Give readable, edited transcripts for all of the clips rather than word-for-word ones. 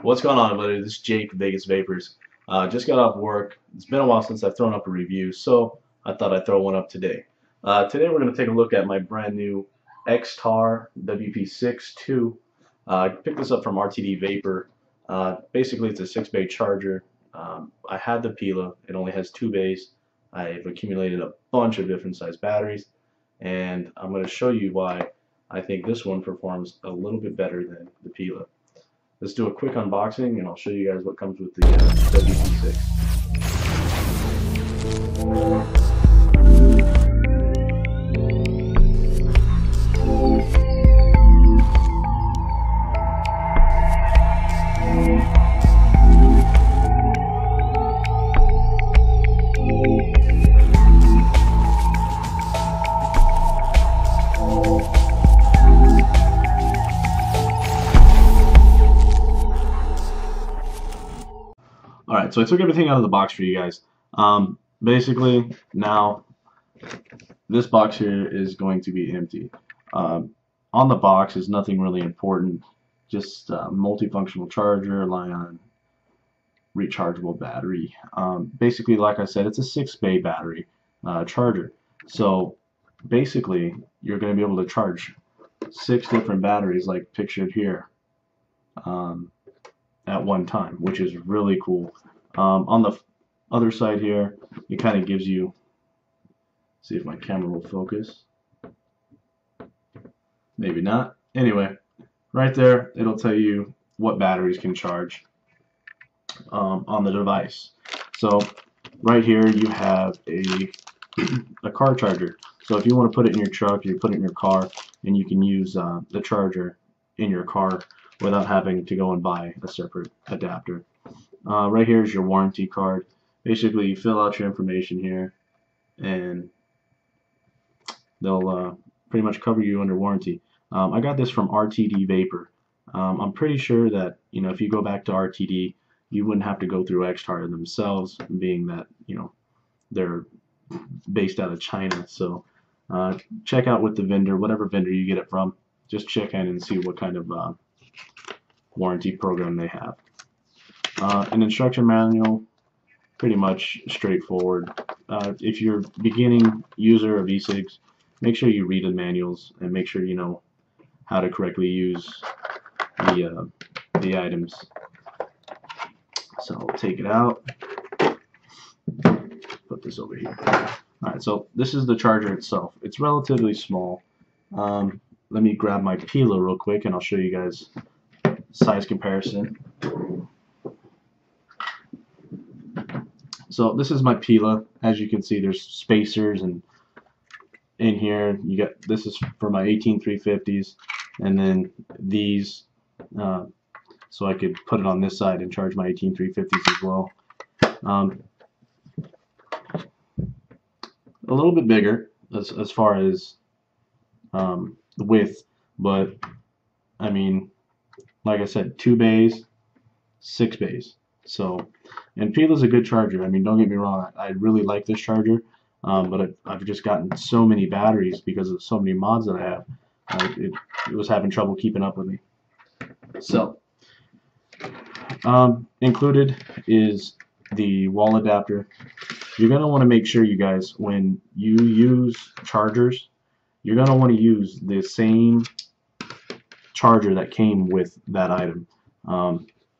What's going on, everybody? This is Jake from Vegas Vapors. Just got off work. It's been a while since I've thrown up a review, so I thought I'd throw one up today. Today we're going to take a look at my brand new XTAR WP6II. I picked this up from RTD Vapor. Basically, it's a 6-bay charger. I had the Pila. It only has 2 bays. I've accumulated a bunch of different size batteries, and I'm going to show you why I think this one performs a little bit better than the Pila. Let's do a quick unboxing and I'll show you guys what comes with the WP6. Alright, so I took everything out of the box for you guys. Basically, now this box here is going to be empty. On the box is nothing really important, just a multifunctional charger, Li-ion rechargeable battery. Basically, like I said, it's a 6-bay battery charger. So basically, you're going to be able to charge 6 different batteries like pictured here. At one time, which is really cool. On the other side here, it kind of gives you, see if my camera will focus, maybe not. Anyway, right there it'll tell you what batteries can charge on the device. So right here you have a car charger. So if you want to put it in your truck, you put it in your car, and you can use the charger in your car without having to go and buy a separate adapter. Right here is your warranty card. Basically, you fill out your information here, and they'll pretty much cover you under warranty. I got this from RTD Vapor. I'm pretty sure that if you go back to RTD, you wouldn't have to go through XTAR themselves, being that they're based out of China. So check out with the vendor, whatever vendor you get it from. Just check in and see what kind of warranty program they have. An instruction manual, pretty much straightforward. If you're a beginning user of e-cigs, make sure you read the manuals and make sure you know how to correctly use the items. So I'll take it out, put this over here. Alright, so this is the charger itself. It's relatively small. Let me grab my Pila real quick and I'll show you guys size comparison. So this is my Pila. As you can see, there's spacers, and in here you got, this is for my 18350s, and then these so I could put it on this side and charge my 18350s as well. A little bit bigger as far as the width, but I mean, like I said, 2 bays, 6 bays. So, and Pila's a good charger. I mean, don't get me wrong, I really like this charger, but I've just gotten so many batteries because of so many mods that I have. It was having trouble keeping up with me. So, included is the wall adapter. You're going to want to make sure, you guys, when you use chargers, you're going to want to use the same charger that came with that item.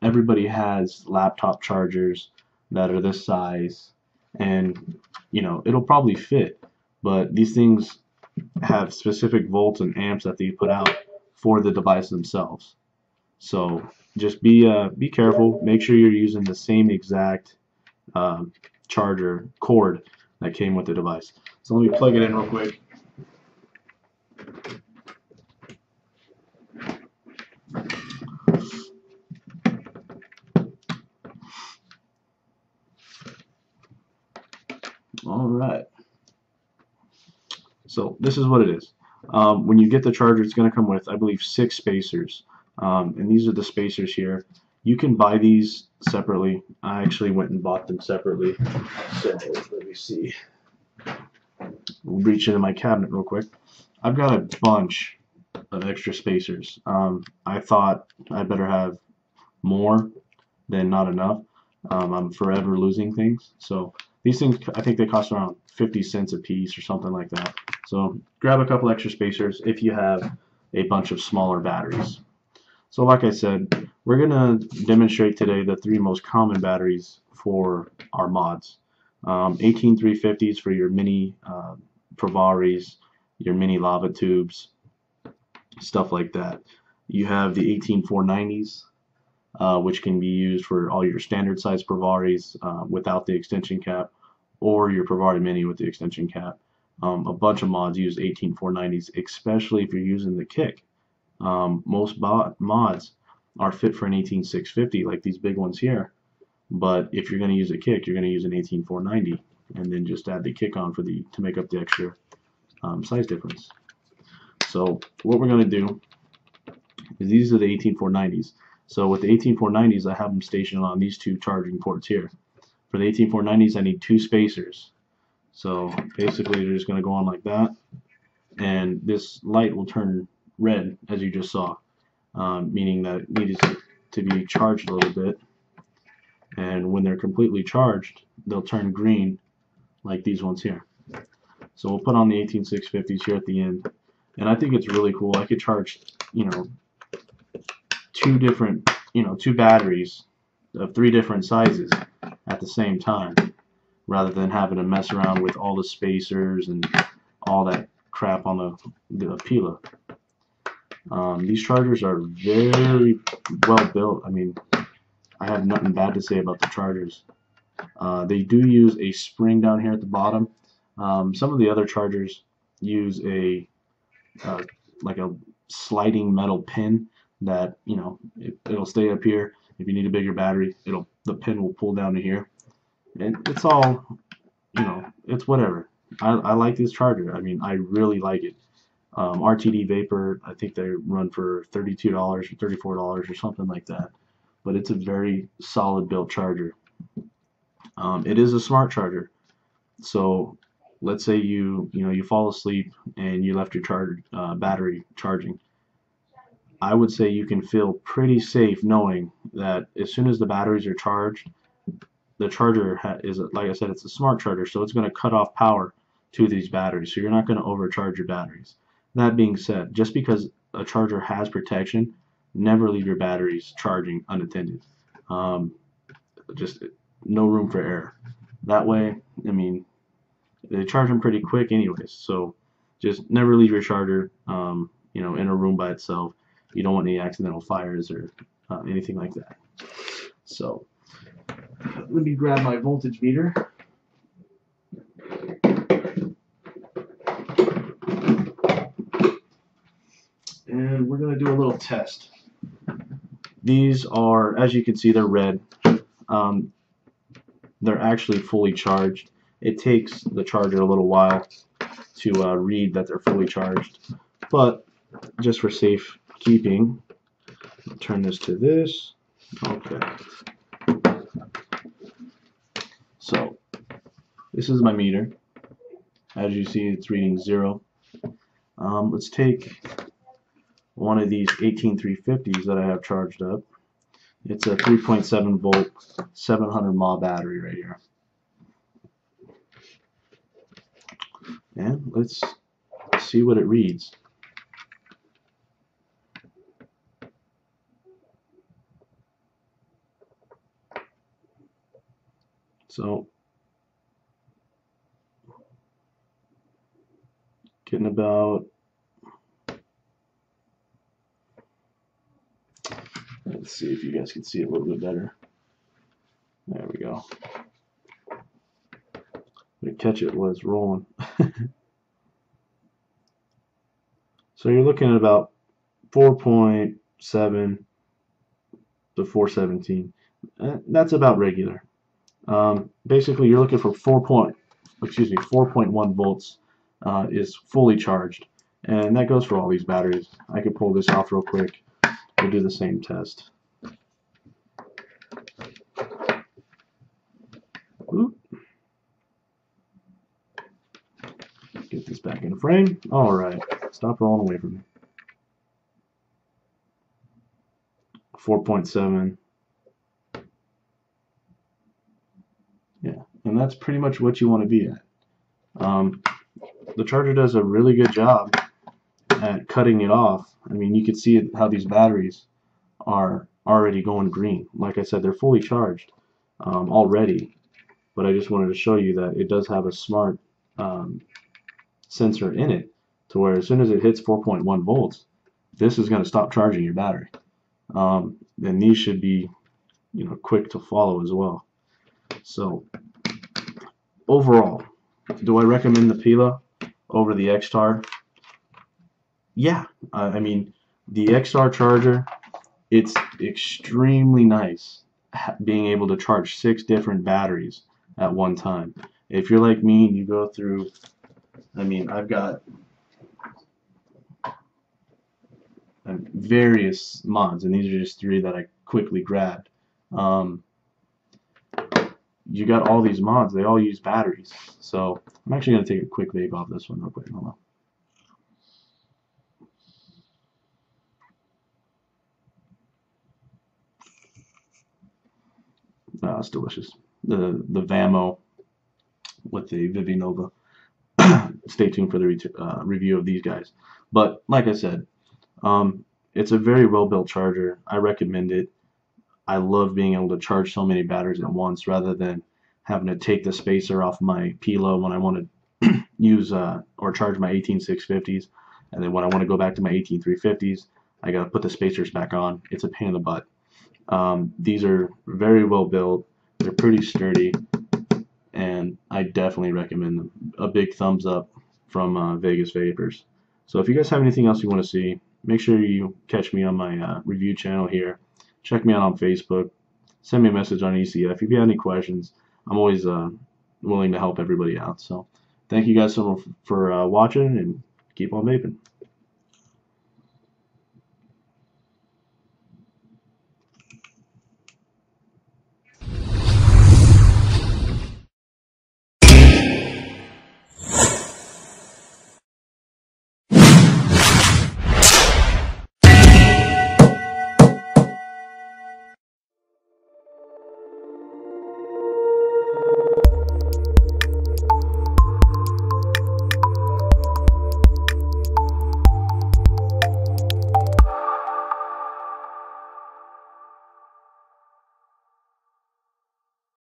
Everybody has laptop chargers that are this size, and it'll probably fit, but these things have specific volts and amps that they put out for the device themselves. So just be careful. Make sure you're using the same exact charger cord that came with the device. So let me plug it in real quick. Alright, so this is what it is. When you get the charger, it's going to come with, I believe, 6 spacers, and these are the spacers here. You can buy these separately. I actually went and bought them separately. So let me see. We'll reach into my cabinet real quick. I've got a bunch of extra spacers. I thought I better have more than not enough. I'm forever losing things. So these things, I think they cost around 50 cents a piece or something like that. So grab a couple extra spacers if you have a bunch of smaller batteries. So like I said, we're going to demonstrate today the three most common batteries for our mods. 18350s for your mini Provaris, your mini lava tubes, stuff like that. You have the 18490s, which can be used for all your standard size Provaris without the extension cap, or your Provari Mini with the extension cap. A bunch of mods use 18490s, especially if you're using the kick. Most mods are fit for an 18650, like these big ones here. But if you're going to use a kick, you're going to use an 18490, and then just add the kick on for to make up the extra size difference. So what we're going to do is these are the 18490s. So with the 18490s, I have them stationed on these two charging ports here. For the 18490s, I need two spacers. So basically, they're just going to go on like that, and this light will turn red, as you just saw, meaning that it needs to be charged a little bit. And when they're completely charged, they'll turn green, like these ones here. So we'll put on the 18650s here at the end, and I think it's really cool. I could charge, two batteries of three different sizes at the same time, rather than having to mess around with all the spacers and all that crap on the Pila. These chargers are very well built. I mean, I have nothing bad to say about the chargers. They do use a spring down here at the bottom. Some of the other chargers use like a sliding metal pin that it'll stay up here. If you need a bigger battery, the pin will pull down to here, and it's all it's whatever. I like this charger. I mean, I really like it. RTD Vapor, I think they run for $32 or $34 or something like that, but it's a very solid built charger. It is a smart charger, so let's say you fall asleep and you left your battery charging. I would say you can feel pretty safe knowing that as soon as the batteries are charged, the charger is, like I said, it's a smart charger, so it's going to cut off power to these batteries, so you're not going to overcharge your batteries. That being said, just because a charger has protection, never leave your batteries charging unattended. Just no room for error. That way, I mean, they charge them pretty quick anyways, so just never leave your charger in a room by itself. You don't want any accidental fires or anything like that. So let me grab my voltage meter. And we're going to do a little test. These are, as you can see, they're red. They're actually fully charged. It takes the charger a little while to read that they're fully charged, but just for safe keeping, I'll turn this to this. Okay. So this is my meter. As you see, it's reading 0. Let's take one of these 18350s that I have charged up. It's a 3.7 volt 700 mAh battery right here. And let's see what it reads. So getting about, let's see if you guys can see it a little bit better. There we go. The catch it was rolling. So you're looking at about 4.7 to 417. That's about regular. Basically, you're looking for 4.1 volts is fully charged, and that goes for all these batteries. I could pull this off real quick. We'll do the same test. Oop. Get this back in frame. All right, stop rolling away from me. 4.7. that's pretty much what you want to be at. The charger does a really good job at cutting it off. I mean, you can see how these batteries are already going green. Like I said, they're fully charged already, but I just wanted to show you that it does have a smart sensor in it, to where as soon as it hits 4.1 volts, this is going to stop charging your battery. And these should be, quick to follow as well. So overall, do I recommend the Pila over the XTAR? Yeah, I mean, the XTAR charger, it's extremely nice being able to charge 6 different batteries at one time. If you're like me and you go through, I mean, I've got various mods, and these are just 3 that I quickly grabbed. You got all these mods, they all use batteries. So I'm actually going to take a quick vape off this one real quick. Hold on. It's delicious. The Vamo with the Vivinova. Stay tuned for the review of these guys. But like I said, it's a very well built charger. I recommend it. I love being able to charge so many batteries at once rather than having to take the spacer off my Pila when I want to use or charge my 18650s, and then when I want to go back to my 18350s, I gotta put the spacers back on. It's a pain in the butt. These are very well built. They're pretty sturdy, and I definitely recommend them. A big thumbs up from Vegas Vapors. So if you guys have anything else you want to see, make sure you catch me on my review channel here. Check me out on Facebook. Send me a message on ECF. If you have any questions, I'm always willing to help everybody out. So thank you guys so much for watching, and keep on vaping.